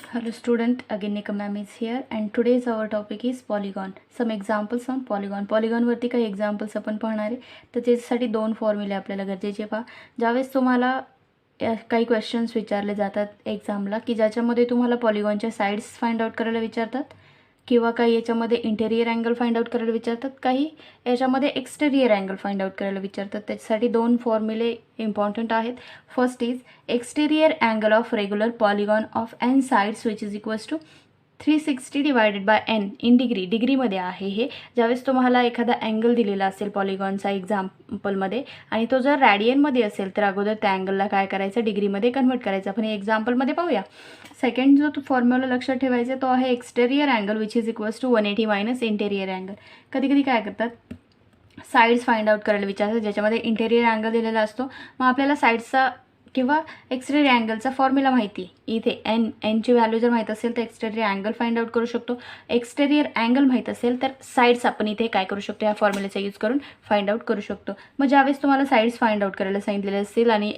Hello student, again Nikam ma'am is here and today's our topic is polygon. Some examples on polygon. Polygon वरती काही examples आपण पाहणार आहे. तर त्याच्यासाठी दोन फॉर्म्युले आपल्याला गरजेचे पहा. ज्यावेळेस तुम्हाला काही क्वेश्चन्स विचारले जातात एक्झामला की ज्याच्यामध्ये तुम्हाला पॉलिगॉनच्या साइड्स फाइंड आउट करायला विचारतात किंवा काही याच्यामध्ये इंटेरियर अँगल फाइंड आउट करायला विचारतात, काही याच्यामध्ये एक्सटेरियर अँगल फाइंड आउट करायला विचारतात. त्याच्यासाठी दोन फॉर्म्युले इम्पॉर्टंट आहेत. First is exterior angle of regular polygon of n sides which is equals to 360 divided by n in degree. डिग्रीमध्ये आहे हे. ज्यावेळेस तुम्हाला एखादा अँगल दिलेला असेल पॉलिगॉनचा एक्झाम्पलमध्ये आणि तो जर रॅडियनमध्ये असेल तर अगोदर त्या अँगलला काय करायचं, डिग्रीमध्ये कन्वर्ट करायचं. आपण हे एक्झाम्पलमध्ये पाहूया. सेकंड जो तो फॉर्म्युला लक्षात ठेवायचा तो आहे exterior angle which is equals to 180 minus interior angle. कधी कधी काय करतात, साइड्स फाइंड आउट करायला विचारतात ज्याच्यामध्ये इंटेरियर अँगल दिलेला असतो. मग आपल्याला साइड्सचा किंवा एक्सटेरियर अँगलचा फॉर्म्युला माहिती इथे एनची व्हॅल्यू जर माहीत असेल तर एक्सटेरियर अँगल फाइंड आउट करू शकतो. एक्सटेरियर अँगल माहीत असेल तर साइड्स आपण इथे काय करू शकतो, या फॉर्म्युलेचा यूज करून फाइंड आउट करू शकतो. मग ज्यावेळेस तुम्हाला साइड्स फाइंड आउट करायला सांगितलेले असेल आणि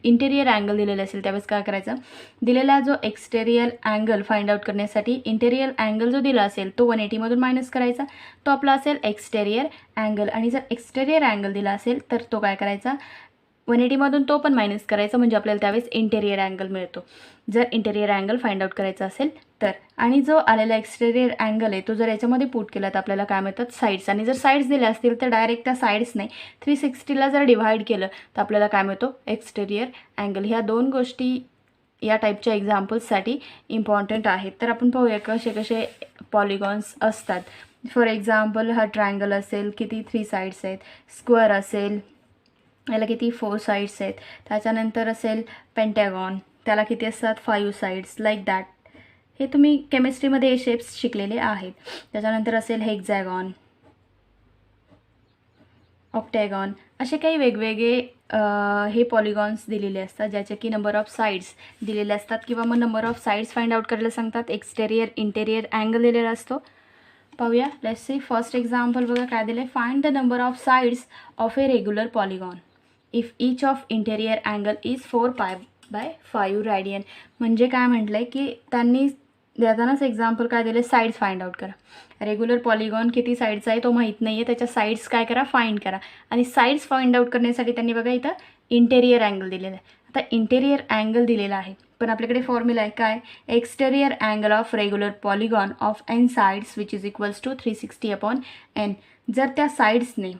इंटेरियर अँगल दिलेले असेल त्यावेळेस काय करायचं, दिलेला जो एक्सटेरियर अँगल फाइंड आउट करण्यासाठी इंटेरियर अँगल जो दिला असेल तो 180 मधून मायनस करायचा, तो आपला असेल एक्सटेरियर अँगल. आणि जर एक्सटेरियर अँगल दिला असेल तर तो काय करायचा, 180 मधून तो पण मायनस करायचा, म्हणजे आपल्याला त्यावेळेस इंटेरियर अँगल मिळतो जर इंटेरियर अँगल फाइंड आउट करायचा असेल तर. आणि जो आलेला एक्सटेरियर अँगल आहे तो जर याच्यामध्ये पुट केला तर आपल्याला काय मिळतात, साइड्स. आणि जर साइड्स दिल्या असतील तर डायरेक्ट त्या साइड्सने 360ला जर डिव्हाइड केलं तर आपल्याला काय मिळतो, एक्सटेरियर अँगल. ह्या दोन गोष्टी या टाईपच्या एक्झाम्पल्ससाठी इम्पॉर्टंट आहेत. तर आपण पाहूया कसे कसे पॉलिगॉन्स असतात. फॉर एक्झाम्पल हा ट्रायंगल असेल, किती 3 साइड्स आहेत. स्क्वेअर असेल, याला किती 4 साइड्स आहेत. त्याच्यानंतर असेल पेंटॅगॉन, त्याला किती असतात 5 साइड्स. Like that. हे तुम्ही केमिस्ट्रीमध्ये हे शेप्स शिकलेले आहेत. त्याच्यानंतर असेल हेक्झॅगॉन, ऑक्टॅगॉन, असे काही वेगवेगळे हे पॉलिगॉन्स दिलेले असतात ज्याचे की नंबर ऑफ साइड्स दिलेले असतात किंवा मग number of sides find out करायला सांगतात. एक्सटेरियर इंटेरियर अँगल दिलेला असतो. पाहूया. लेट्स सी फर्स्ट एक्झाम्पल बघा काय दिले. Find the number of sides of a regular polygon if each of interior angle is 4π/5 radian. म्हणजे काय म्हटलं आहे की त्यांनी देतानाच एक्झाम्पल काय दिले, साइड्स फाइंड आउट करा. रेग्युलर पॉलिगॉन किती साइड्स आहे तो माहीत नाही आहे, त्याच्या साइड्स काय करा, फाइंड करा. आणि साइड्स फाइंड आउट करण्यासाठी त्यांनी बघा इथं इंटेरियर अँगल दिलेला आहे. आता इंटेरियर अँगल दिलेला आहे पण आपल्याकडे फॉर्म्युला आहे काय, exterior angle of regular polygon of n sides which is equals to 360/n. जर त्या साइड्सने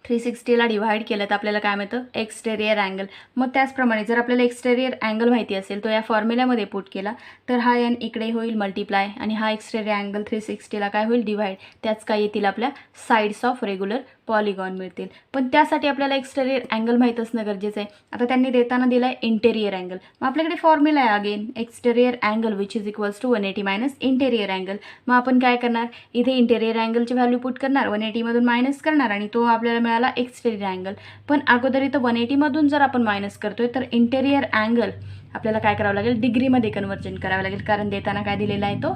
360ला डिवाइड केलं तर आपल्याला काय मिळतं, एक्सटेरियर अँगल. मग त्याचप्रमाणे जर आपल्याला एक्सटेरियर अँगल माहिती असेल तो या फॉर्म्युल्यामध्ये पुट केला तर हा एन इकडे होईल मल्टिप्लाय आणि हा एक्सटेरियर अँगल 360ला काय होईल, डिवाइड. त्याच काय येतील, आपल्या साइड्स ऑफ रेग्युलर पॉलिगॉन मिळतील. पण त्यासाठी आपल्याला एक्सटेरियर अँगल माहीत असणं गरजेचं आहे. आता त्यांनी देताना दिला आहे इंटेरियर अँगल. मग आपल्याकडे फॉर्म्युला आहे again exterior angle which is equals to 180 minus interior angle. मग आपण काय करणार, इथे इंटेरियर अँगलची व्हॅल्यू पुट करणार, 180 मधून मायनस करणार आणि तो आपल्याला मिळाला एक्सटेरियर अँगल. पण अगोदर इथं 180 मधून जर आपण मायनस करतोय तर इंटेरियर अँगल आपल्याला काय करावं लागेल, डिग्रीमध्ये कन्वर्जन करावं लागेल, कारण देताना काय दिलेला आहे, तो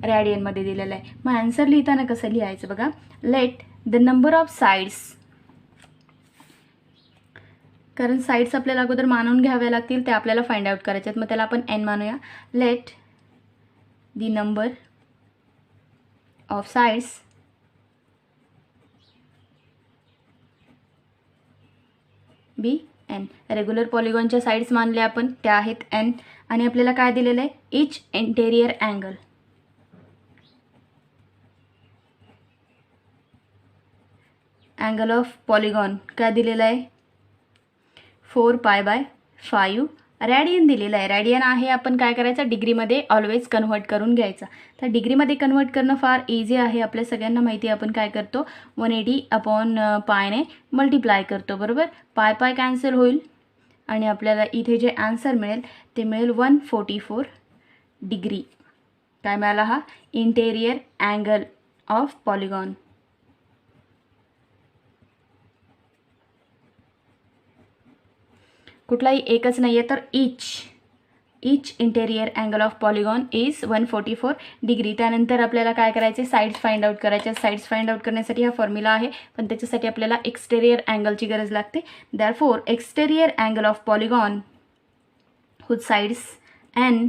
रॅडियनमध्ये दिलेला आहे. मग आन्सर लिहिताना कसं लिहायचं बघा, late the number of sides, कारण साइड्स आपल्याला अगोदर मानून घ्याव्या लागतील, ते आपल्याला फाइंड आउट करायचे आहेत. मग त्याला आपण एन मानूया. Let the number of sides be n. Regular पॉलिगॉनच्या साइड्स मानल्या आपण, त्या आहेत एन. आणि आपल्याला काय दिलेलं आहे, each interior angle. Angle of polygon काय दिलेला आहे, 4π/5 रॅडियन दिलेला आहे. रॅडियन आहे, आपण काय करायचं, डिग्रीमध्ये ऑलवेज कन्व्हर्ट करून घ्यायचा. तर डिग्रीमध्ये कन्व्हर्ट करणं फार इझी आहे, आपल्या सगळ्यांना माहिती आहे. आपण काय करतो, 180/πने मल्टिप्लाय करतो, बरोबर. पाय कॅन्सल होईल आणि आपल्याला इथे जे आन्सर मिळेल ते मिळेल 144 डिग्री. काय मिळाला, हा इंटेरियर अँगल ऑफ पॉलिगॉन. कुठलाही एकच नाही आहे तर each interior angle of polygon is 144 degree. त्यानंतर आपल्याला काय करायचे, साइड्स फाइंड आउट करायचे. साइड्स फाइंड आउट करण्यासाठी हा फॉर्म्युला आहे, पण त्याच्यासाठी आपल्याला एक्सटेरियर अँगलची गरज लागते. Therefore exterior angle of polygon whose sides n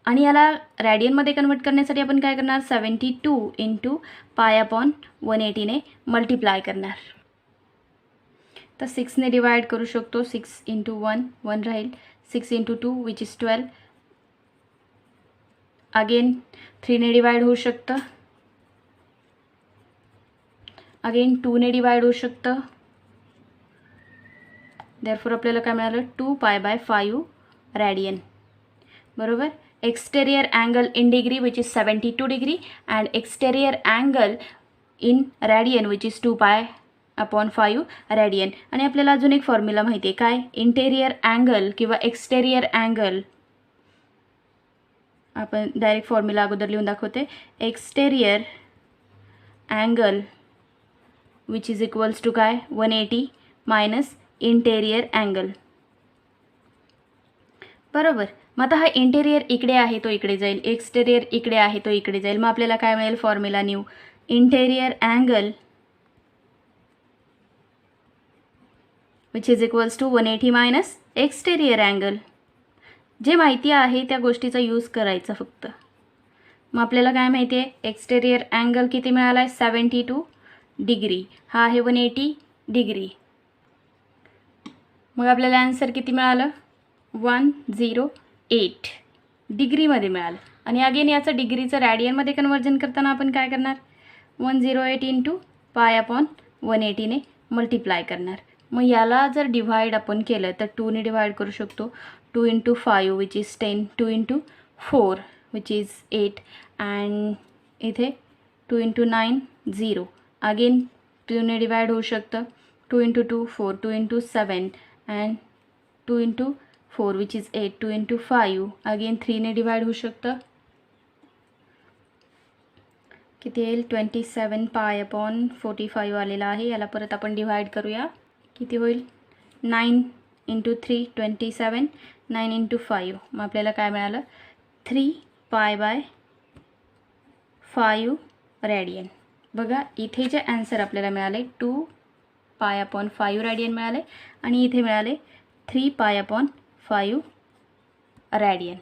आणि याला रॅडियनमध्ये कन्वर्ट करण्यासाठी आपण काय करणार, 72 इंटू पाय अपॉन 180ने मल्टिप्लाय करणार. तर 6ने डिवाइड करू शकतो. 6 इंटू 1 राहील. 6 इंटू 2 विच इज 12. अगेन 3ने डिवाइड होऊ शकतं. अगेन 2ने डिवाइड होऊ शकतं. देअरफॉर आपल्याला काय मिळालं, 2 पाय बाय 5 रॅडियन. बरोबर. Exterior angle in degree which is 72 degree and exterior angle in radian which is 2 pi upon 5 radian. आणि आपल्याला अजून एक फॉर्म्युला माहिती आहे, काय, इंटेरियर अँगल किंवा एक्सटेरियर अँगल. आपण डायरेक्ट फॉर्म्युला अगोदर लिहून दाखवते. Exterior angle which is equals to काय, 180 मायनस इंटेरियर अँगल. बरोबर. मग आता हा इंटेरियर इकडे आहे तो इकडे जाईल, एक्सटेरियर इकडे आहे तो इकडे जाईल. मग आपल्याला काय मिळेल, formula new, interior angle which is equals to 180 minus exterior angle. जे माहिती आहे त्या गोष्टीचा यूज करायचा फक्त. मग आपल्याला काय माहिती आहे, एक्सटेरियर अँगल किती मिळाला आहे, 72 डिग्री. हा आहे 180 डिग्री. मग आपल्याला आन्सर किती मिळालं, 108 डिग्रीमध्ये मिळालं. आणि अगेन याचं डिग्रीचं रॅडियनमध्ये कन्वर्जन करताना आपण काय करणार, 108 इंटू पाय अपॉन 180ने मल्टिप्लाय करणार. मग याला जर डिव्हाइड आपण केलं तर 2ने डिव्हाइड करू शकतो. 2 into 5 which is 10, 2 into 4 which is 8 and इथे 2 इंटू 9 0. अगेन 2ने डिवाइड होऊ शकतं. 2 into 2 4, 2 into 7 and 2 into 4 which is 8, 2 into 5 again 3ने डिवाइड होऊ शकतं. किती येईल, 27 पाय अपॉन 45 आलेला आहे. याला परत आपण डिवाइड करूया. किती होईल, 9 इंटू 3 27, 9 इंटू 5. मग आपल्याला काय मिळालं, 3 पाय बाय 5 रॅडियन. बघा इथे जे ॲन्सर आपल्याला मिळाले 2 पाय अपॉन 5 रॅडियन मिळाले आणि इथे मिळाले 3 पाय अपॉन 5 रॅडियन.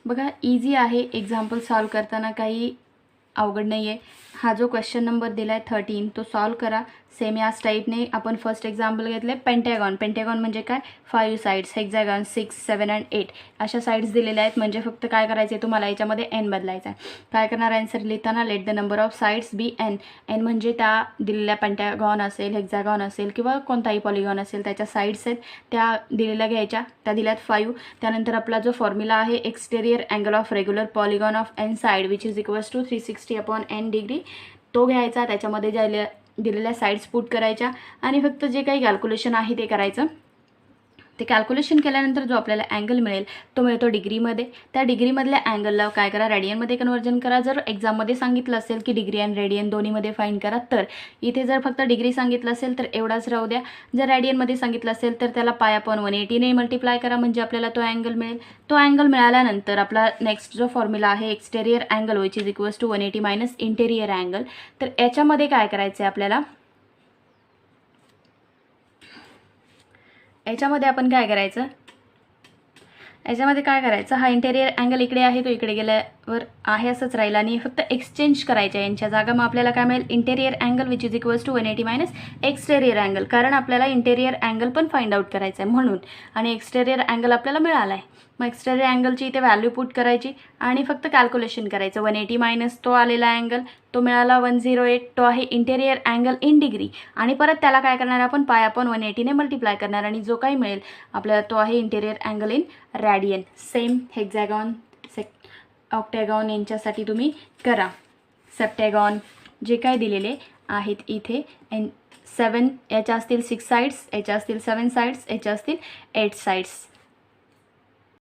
बघा इझी आहे, एक्झाम्पल सॉल्व करताना काही अवघड नाही आहे. हा जो क्वेश्चन नंबर दिला आहे 13 तो सॉल्व करा. सेम याच टाईपने आपण फर्स्ट एक्झाम्पल घेतले पेंटॅगॉन. पेंटॅगॉन म्हणजे काय, 5 साईड्स, हेक्झॅगॉन 6, 7 अँड 8 अशा साईड्स दिलेल्या आहेत. म्हणजे फक्त काय करायचं आहे तुम्हाला, याच्यामध्ये एन बदलायचा आहे. काय करणार, आन्सर लिहिताना let the number of sides be n. N म्हणजे त्या दिलेल्या पेंटॅगॉन असेल, हेक्झॅगॉन असेल किंवा कोणताही पॉलिगॉन असेल त्याच्या साईड्स आहेत त्या दिलेल्या घ्यायच्या. त्या दिल्यात 5. त्यानंतर आपला जो फॉर्म्युला आहे exterior angle of regular polygon of n side which is equals to 360 upon n degree तो घ्यायचा. त्याच्यामध्ये ज्या दिलेल्या साईड्स पुट करायच्या आणि फक्त जे काही कॅल्क्युलेशन आहे ते करायचं. ते कॅल्क्युलेशन केल्यानंतर जो आपल्याला अँगल मिळेल तो मिळतो डिग्रीमध्ये. त्या डिग्रीमधल्या अँगलला काय करा, रॅडियनमध्ये कन्वर्जन करा. जर एक्झाममध्ये सांगितलं असेल की डिग्री आणि रेडियन दोन्हीमध्ये फाईंड करा, तर इथे जर फक्त डिग्री सांगितलं असेल तर एवढाच राहू द्या. जर रॅडियनमध्ये सांगितलं असेल तर त्याला पाय अपॉन 180ने मल्टिप्लाय करा, म्हणजे आपल्याला तो अँगल मिळेल. तो अँगल मिळाल्यानंतर आपला नेक्स्ट जो फॉर्म्युला आहे exterior angle which is equals to 180 minus interior angle. तर याच्यामध्ये काय करायचं आहे आपल्याला, याच्यामध्ये आपण काय करायचं, याच्यामध्ये काय करायचं, हा इंटेरियर अँगल इकडे आहे तो इकडे गेल्यावर आहे असंच राहील आणि फक्त एक्सचेंज करायचं आहे यांच्या जागा. मग आपल्याला काय मिळेल, interior angle which is equals to 180 minus exterior angle. कारण आपल्याला इंटेरियर अँगल पण फाइंड आउट करायचं आहे म्हणून, आणि एक्सटेरियर अँगल आपल्याला मिळाला आहे. मग एक्सटेरियर अँगलची इथे व्हॅल्यू पुट करायची आणि फक्त कॅल्क्युलेशन करायचं. 180 मायनस तो आलेला अँगल तो मिळाला 108, तो आहे इंटेरियर अँगल इन डिग्री. आणि परत त्याला काय करणार आपण, पाय अपॉन 180ने मल्टिप्लाय करणार आणि जो काही मिळेल आपल्याला तो आहे interior angle in radian. Same hexagon octagon यांच्यासाठी तुम्ही करा. सेप्टॅगॉन जे काय दिलेले आहेत इथे 7 याच्या असतील 6 साईड्स, याच्या असतील 7 साईड्स, याच्या असतील 8 साईड्स.